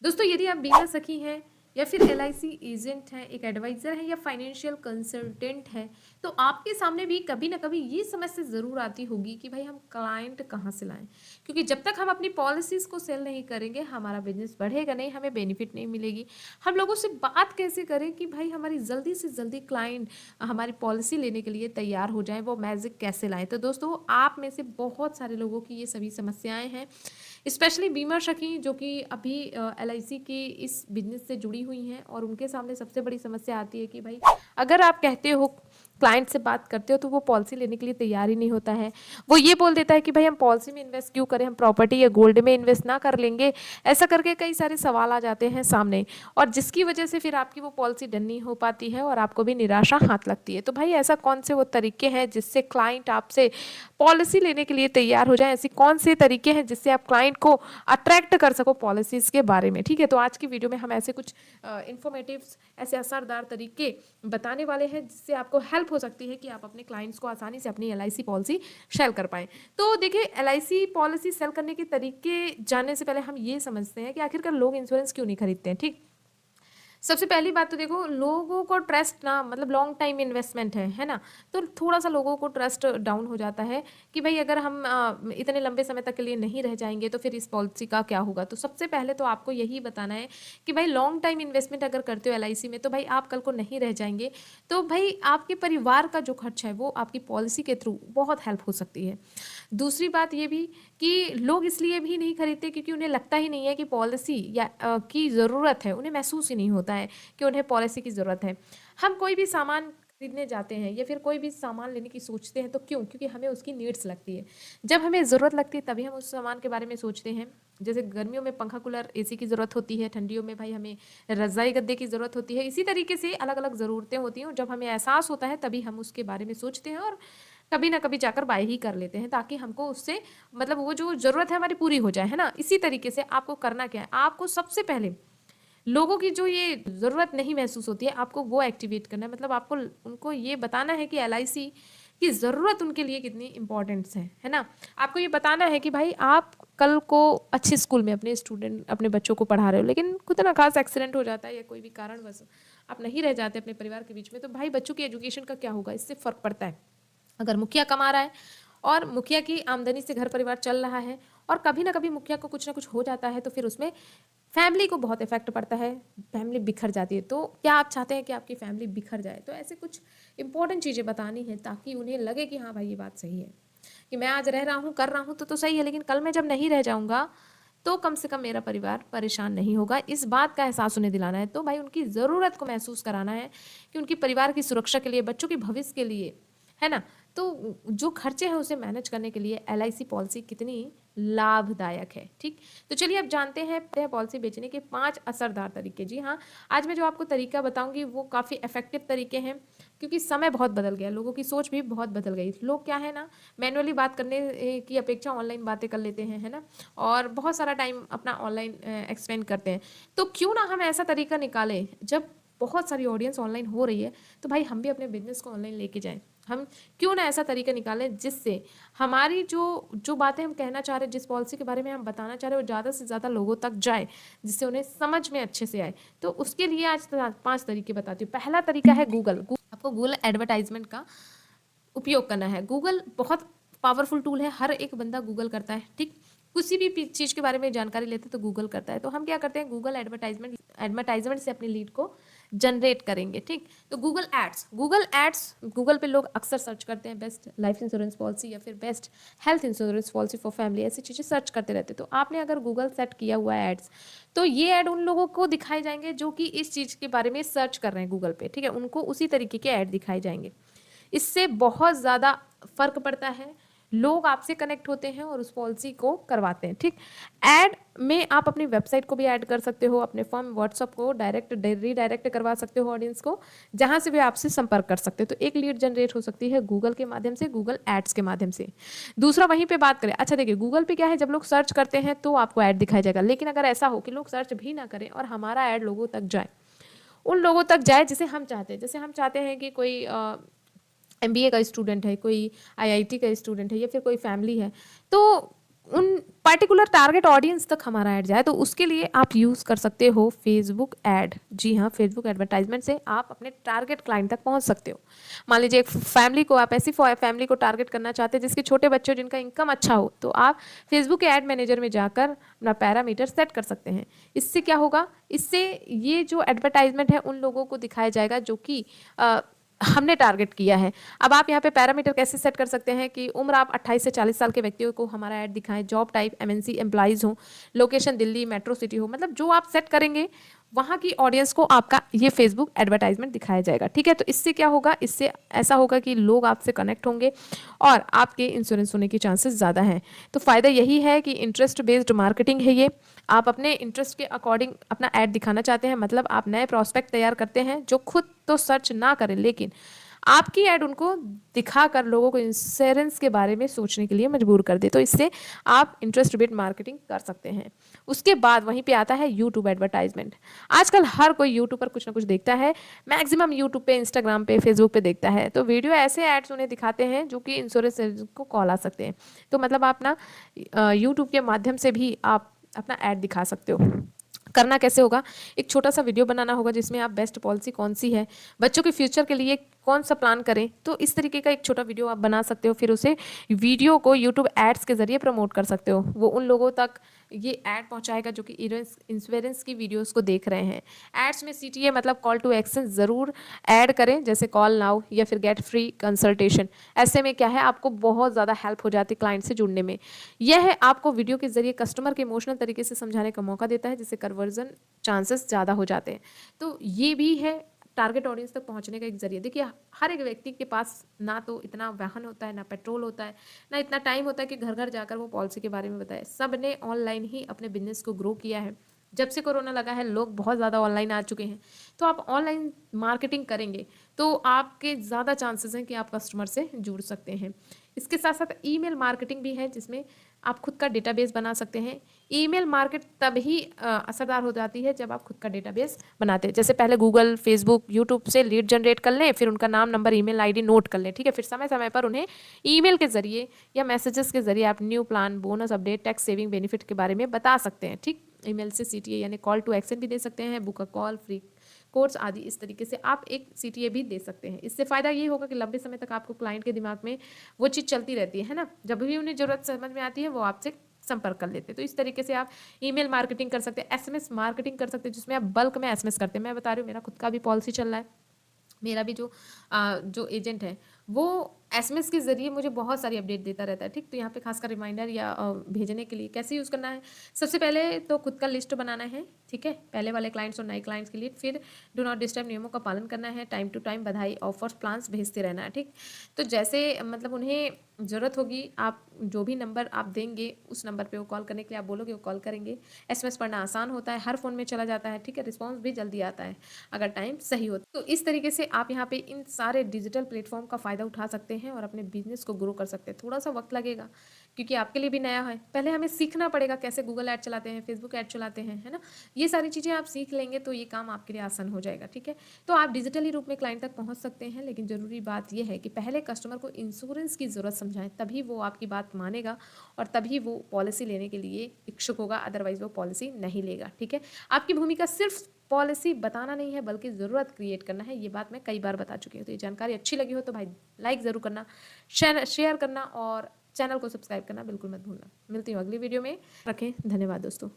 दोस्तों, यदि आप बीमा सखी हैं या फिर एलआईसी एजेंट हैं, एक एडवाइज़र हैं या फाइनेंशियल कंसल्टेंट हैं, तो आपके सामने भी कभी ना कभी ये समस्या ज़रूर आती होगी कि भाई हम क्लाइंट कहाँ से लाएँ? क्योंकि जब तक हम अपनी पॉलिसीज़ को सेल नहीं करेंगे, हमारा बिज़नेस बढ़ेगा नहीं, हमें बेनिफिट नहीं मिलेगी। हम लोगों से बात कैसे करें कि भाई हमारी जल्दी से जल्दी क्लाइंट हमारी पॉलिसी लेने के लिए तैयार हो जाएँ, वो मैजिक कैसे लाएँ? तो दोस्तों, आप में से बहुत सारे लोगों की ये सभी समस्याएँ हैं। स्पेशली बीमा सखी जो कि अभी एलआईसी की इस बिज़नेस से जुड़ी हुई हैं, और उनके सामने सबसे बड़ी समस्या आती है कि भाई अगर आप कहते हो, क्लाइंट से बात करते हो, तो वो पॉलिसी लेने के लिए तैयार ही नहीं होता है। वो ये बोल देता है कि भाई हम पॉलिसी में इन्वेस्ट क्यों करें, हम प्रॉपर्टी या गोल्ड में इन्वेस्ट ना कर लेंगे। ऐसा करके कई सारे सवाल आ जाते हैं सामने, और जिसकी वजह से फिर आपकी वो पॉलिसी डन नहीं हो पाती है और आपको भी निराशा हाथ लगती है। तो भाई ऐसा कौन से वो तरीके हैं जिससे क्लाइंट आपसे पॉलिसी लेने के लिए तैयार हो जाए? ऐसी कौन से तरीके हैं जिससे आप क्लाइंट को अट्रैक्ट कर सको पॉलिसीज के बारे में? ठीक है, तो आज की वीडियो में हम ऐसे कुछ इंफॉर्मेटिव, ऐसे असरदार तरीके बताने वाले हैं जिससे आपको हेल्प हो सकती है कि आप अपने क्लाइंट्स को आसानी से अपनी एलआईसी पॉलिसी सेल कर पाएं। तो देखिए, एलआईसी पॉलिसी सेल करने के तरीके जानने से पहले हम ये समझते हैं कि आखिरकार लोग इंश्योरेंस क्यों नहीं खरीदते हैं। ठीक, सबसे पहली बात तो देखो, लोगों को ट्रस्ट ना, मतलब लॉन्ग टाइम इन्वेस्टमेंट है ना? तो थोड़ा सा लोगों को ट्रस्ट डाउन हो जाता है कि भाई अगर हम इतने लंबे समय तक के लिए नहीं रह जाएंगे तो फिर इस पॉलिसी का क्या होगा। तो सबसे पहले तो आपको यही बताना है कि भाई लॉन्ग टाइम इन्वेस्टमेंट अगर करते हो एलआईसी में, तो भाई आप कल को नहीं रह जाएंगे, तो भाई आपके परिवार का जो खर्च है वो आपकी पॉलिसी के थ्रू बहुत हेल्प हो सकती है। दूसरी बात ये भी कि लोग इसलिए भी नहीं खरीदते क्योंकि उन्हें लगता ही नहीं है कि पॉलिसी या की ज़रूरत है। उन्हें महसूस ही नहीं होता है कि उन्हें पॉलिसी की ज़रूरत है। हम कोई भी सामान खरीदने जाते हैं या फिर कोई भी सामान लेने की सोचते हैं, तो क्यों? क्योंकि हमें उसकी नीड्स लगती है। जब हमें ज़रूरत लगती है तभी हम उस सामान के बारे में सोचते हैं। जैसे गर्मियों में पंखा, कूलर, एसी की ज़रूरत होती है, ठंडियों में भाई हमें रज़ाई गद्दे की ज़रूरत होती है। इसी तरीके से अलग-अलग ज़रूरतें होती हैं, और जब हमें एहसास होता है तभी हम उसके बारे में सोचते हैं, और कभी ना कभी जाकर बाय ही कर लेते हैं ताकि हमको उससे, मतलब वो जो ज़रूरत है हमारी पूरी हो जाए, है ना? इसी तरीके से आपको करना क्या है, आपको सबसे पहले लोगों की जो ये ज़रूरत नहीं महसूस होती है, आपको वो एक्टिवेट करना है। मतलब आपको उनको ये बताना है कि एलआईसी की ज़रूरत उनके लिए कितनी इम्पोर्टेंस है ना? आपको ये बताना है कि भाई आप कल को अच्छे स्कूल में अपने बच्चों को पढ़ा रहे हो, लेकिन खुदा ना खास एक्सीडेंट हो जाता है या कोई भी कारणवश आप नहीं रह जाते अपने परिवार के बीच में, तो भाई बच्चों की एजुकेशन का क्या होगा? इससे फ़र्क पड़ता है। अगर मुखिया कमा रहा है और मुखिया की आमदनी से घर परिवार चल रहा है, और कभी ना कभी मुखिया को कुछ ना कुछ हो जाता है, तो फिर उसमें फैमिली को बहुत इफेक्ट पड़ता है, फैमिली बिखर जाती है। तो क्या आप चाहते हैं कि आपकी फैमिली बिखर जाए? तो ऐसे कुछ इंपॉर्टेंट चीज़ें बतानी है ताकि उन्हें लगे कि हाँ भाई ये बात सही है, कि मैं आज रह रहा हूँ, कर रहा हूँ तो सही है, लेकिन कल मैं जब नहीं रह जाऊँगा तो कम से कम मेरा परिवार परेशान नहीं होगा। इस बात का एहसास उन्हें दिलाना है। तो भाई उनकी ज़रूरत को महसूस कराना है कि उनकी परिवार की सुरक्षा के लिए, बच्चों के भविष्य के लिए, है ना? तो जो खर्चे हैं उसे मैनेज करने के लिए एलआईसी पॉलिसी कितनी लाभदायक है। ठीक, तो चलिए अब जानते हैं पॉलिसी बेचने के 5 असरदार तरीके। जी हाँ, आज मैं जो आपको तरीका बताऊंगी वो काफ़ी इफेक्टिव तरीके हैं, क्योंकि समय बहुत बदल गया, लोगों की सोच भी बहुत बदल गई। लोग क्या है ना, मैनुअली बात करने की अपेक्षा ऑनलाइन बातें कर लेते हैं, है ना? और बहुत सारा टाइम अपना ऑनलाइन एक्सपेंड करते हैं। तो क्यों ना हम ऐसा तरीका निकालें, जब बहुत सारी ऑडियंस ऑनलाइन हो रही है, तो भाई हम भी अपने बिजनेस को ऑनलाइन लेके जाएं। हम क्यों ना ऐसा तरीका निकालें जिससे हमारी जो जो बातें हम कहना चाह रहे हैं, जिस पॉलिसी के बारे में हम बताना चाह रहे हैं, वो ज़्यादा से ज़्यादा लोगों तक जाए, जिससे उन्हें समझ में अच्छे से आए। तो उसके लिए आज 5 तरीके बताती हूँ। पहला तरीका है गूगल। आपको गूगल एडवर्टाइजमेंट का उपयोग करना है। गूगल बहुत पावरफुल टूल है, हर एक बंदा गूगल करता है। ठीक, किसी भी चीज़ के बारे में जानकारी लेते हैं तो गूगल करता है। तो हम क्या करते हैं, गूगल एडवर्टाइजमेंट से अपनी लीड को जनरेट करेंगे। ठीक, तो गूगल एड्स गूगल पे लोग अक्सर सर्च करते हैं, बेस्ट लाइफ इंश्योरेंस पॉलिसी या फिर best health insurance policy for family, ऐसी चीज़ें सर्च करते रहते हैं। तो आपने अगर गूगल सेट किया हुआ है एड्स, तो ये ऐड उन लोगों को दिखाए जाएंगे जो कि इस चीज़ के बारे में सर्च कर रहे हैं गूगल पे। ठीक है, उनको उसी तरीके के ऐड दिखाए जाएंगे। इससे बहुत ज़्यादा फ़र्क पड़ता है, लोग आपसे कनेक्ट होते हैं और उस पॉलिसी को करवाते हैं। ठीक, ऐड में आप अपनी वेबसाइट को भी ऐड कर सकते हो, अपने फॉर्म व्हाट्सअप को रीडायरेक्ट करवा सकते हो ऑडियंस को, जहां से भी आपसे संपर्क कर सकते हो। तो एक लीड जनरेट हो सकती है गूगल के माध्यम से, गूगल एड्स के माध्यम से। दूसरा, वहीं पे बात करें, अच्छा देखिए, गूगल पे क्या है, जब लोग सर्च करते हैं तो आपको ऐड दिखाया जाएगा, लेकिन अगर ऐसा हो कि लोग सर्च भी ना करें और हमारा ऐड लोगों तक जाए, उन लोगों तक जाए जिसे हम चाहते हैं। जैसे हम चाहते हैं कि कोई एमबीए का स्टूडेंट है, कोई आईआईटी का स्टूडेंट है, या फिर कोई फैमिली है, तो उन पर्टिकुलर टारगेट ऑडियंस तक हमारा ऐड जाए तो उसके लिए आप यूज़ कर सकते हो फेसबुक ऐड। जी हाँ, फेसबुक एडवर्टाइजमेंट से आप अपने टारगेट क्लाइंट तक पहुंच सकते हो। मान लीजिए एक फैमिली को, आप ऐसी फैमिली को टारगेट करना चाहते हैं जिसके छोटे बच्चे हो, जिनका इनकम अच्छा हो, तो आप फेसबुक के ऐड मैनेजर में जाकर अपना पैरामीटर सेट कर सकते हैं। इससे क्या होगा, इससे ये जो एडवर्टाइजमेंट है उन लोगों को दिखाया जाएगा जो कि हमने टारगेट किया है। अब आप यहाँ पे पैरामीटर कैसे सेट कर सकते हैं कि उम्र आप 28 से 40 साल के व्यक्तियों को हमारा ऐड दिखाएं, जॉब टाइप एमएनसी एम्प्लॉइज हो, लोकेशन दिल्ली मेट्रो सिटी हो, मतलब जो आप सेट करेंगे वहाँ की ऑडियंस को आपका ये फेसबुक एडवर्टाइजमेंट दिखाया जाएगा। ठीक है, तो इससे क्या होगा, इससे ऐसा होगा कि लोग आपसे कनेक्ट होंगे और आपके इंश्योरेंस होने की चांसेस ज़्यादा हैं। तो फ़ायदा यही है कि इंटरेस्ट बेस्ड मार्केटिंग है ये। आप अपने इंटरेस्ट के अकॉर्डिंग अपना ऐड दिखाना चाहते हैं, मतलब आप नए प्रॉस्पेक्ट तैयार करते हैं जो खुद तो सर्च ना करें, लेकिन आपकी ऐड उनको दिखाकर लोगों को इंश्योरेंस के बारे में सोचने के लिए मजबूर कर दे। तो इससे आप इंटरेस्ट बेस्ड मार्केटिंग कर सकते हैं। उसके बाद वहीं पे आता है यूट्यूब एडवर्टाइजमेंट। आजकल हर कोई यूट्यूब पर कुछ ना कुछ देखता है, मैक्सिमम यूट्यूब पे, इंस्टाग्राम पे, फेसबुक पे देखता है। तो वीडियो ऐसे एड्स उन्हें दिखाते हैं जो कि इंश्योरेंस को कॉल आ सकते हैं। तो मतलब आप ना यूट्यूब के माध्यम से भी आप अपना ऐड दिखा सकते हो। करना कैसे होगा, एक छोटा सा वीडियो बनाना होगा जिसमें आप बेस्ट पॉलिसी कौन सी है, बच्चों के फ्यूचर के लिए कौन सा प्लान करें, तो इस तरीके का एक छोटा वीडियो आप बना सकते हो। फिर उसे वीडियो को यूट्यूब एड्स के जरिए प्रमोट कर सकते हो। वो उन लोगों तक ये ऐड पहुंचाएगा जो कि इंश्योरेंस की वीडियोस को देख रहे हैं। एड्स में सीटीए मतलब कॉल टू एक्शन ज़रूर ऐड करें, जैसे कॉल नाउ या फिर गेट फ्री कंसल्टेशन। ऐसे में क्या है, आपको बहुत ज़्यादा हेल्प हो जाती है क्लाइंट से जुड़ने में। यह है आपको वीडियो के जरिए कस्टमर के इमोशनल तरीके से समझाने का मौका देता है, जिससे कन्वर्जन चांसेस ज़्यादा हो जाते हैं। तो ये भी है टारगेट ऑडियंस तक पहुंचने का एक जरिया। देखिए, हर एक व्यक्ति के पास ना तो इतना वाहन होता है, ना पेट्रोल होता है, ना इतना टाइम होता है कि घर घर जाकर वो पॉलिसी के बारे में बताए। सब ने ऑनलाइन ही अपने बिजनेस को ग्रो किया है। जब से कोरोना लगा है लोग बहुत ज़्यादा ऑनलाइन आ चुके हैं। तो आप ऑनलाइन मार्केटिंग करेंगे तो आपके ज़्यादा चांसेस हैं कि आप कस्टमर से जुड़ सकते हैं। इसके साथ साथ ईमेल मार्केटिंग भी है, जिसमें आप खुद का डेटाबेस बना सकते हैं। ईमेल मार्केट तभी असरदार हो जाती है जब आप खुद का डेटाबेस बनाते हैं। जैसे पहले गूगल, फेसबुक, यूट्यूब से लीड जनरेट कर लें, फिर उनका नाम, नंबर, ईमेल आईडी नोट कर लें। ठीक है, फिर समय समय पर उन्हें ईमेल के जरिए या मैसेजेस के जरिए आप new plan, bonus update, tax saving benefit के बारे में बता सकते हैं। ठीक, ईमेल से सीटीए यानी कॉल टू एक्शन भी दे सकते हैं, book a call, free course आदि। इस तरीके से आप एक सीटीए भी दे सकते हैं। इससे फ़ायदा ये होगा कि लंबे समय तक आपको क्लाइंट के दिमाग में वो चीज़ चलती रहती है ना, जब भी उन्हें ज़रूरत समझ में आती है वो आपसे संपर्क कर लेते हैं। तो इस तरीके से आप ईमेल मार्केटिंग कर सकते हैं, एसएमएस मार्केटिंग कर सकते हैं, जिसमें आप बल्क में एसएमएस करते हैं। मैं बता रही हूँ, मेरा खुद का भी पॉलिसी चल रहा है। मेरा भी जो एजेंट है वो एसएमएस के ज़रिए मुझे बहुत सारी अपडेट देता रहता है। ठीक, तो यहाँ पे खासकर रिमाइंडर या भेजने के लिए कैसे यूज़ करना है, सबसे पहले तो खुद का लिस्ट बनाना है। ठीक है, पहले वाले क्लाइंट्स और नए क्लाइंट्स के लिए। फिर डू नॉट डिस्टर्ब नियमों का पालन करना है, टाइम टू टाइम बधाई, ऑफर्स, प्लान्स भेजते रहना है। ठीक, तो जैसे मतलब उन्हें ज़रूरत होगी, आप जो भी नंबर आप देंगे उस नंबर पे वो कॉल करने के लिए आप बोलोगे, वो कॉल करेंगे। एसएमएस पढ़ना आसान होता है, हर फ़ोन में चला जाता है। ठीक है, रिस्पॉन्स भी जल्दी आता है अगर टाइम सही हो। तो इस तरीके से आप यहाँ पे इन सारे डिजिटल प्लेटफॉर्म का फ़ायदा उठा सकते हैं और अपने बिजनेस को ग्रो कर सकते हैं। थोड़ा सा वक्त लगेगा क्योंकि आपके लिए भी नया है, पहले हमें सीखना पड़ेगा कैसे गूगल ऐड चलाते हैं, फेसबुक ऐड चलाते हैं, है ना। ये सारी चीज़ें आप सीख लेंगे तो ये काम आपके लिए आसान हो जाएगा। ठीक है, तो आप डिजिटली रूप में क्लाइंट तक पहुँच सकते हैं, लेकिन ज़रूरी बात यह है कि पहले कस्टमर को इंश्योरेंस की ज़रूरत समझाएं, तभी वो आपकी बात मानेगा और तभी वो पॉलिसी लेने के लिए इच्छुक होगा, अदरवाइज वो पॉलिसी नहीं लेगा। ठीक है, आपकी भूमिका सिर्फ पॉलिसी बताना नहीं है बल्कि ज़रूरत क्रिएट करना है। ये बात मैं कई बार बता चुकी हूँ। तो ये जानकारी अच्छी लगी हो तो भाई लाइक ज़रूर करना, शेयर करना और चैनल को सब्सक्राइब करना बिल्कुल मत भूलना। मिलती हूँ अगली वीडियो में। रखें, धन्यवाद दोस्तों।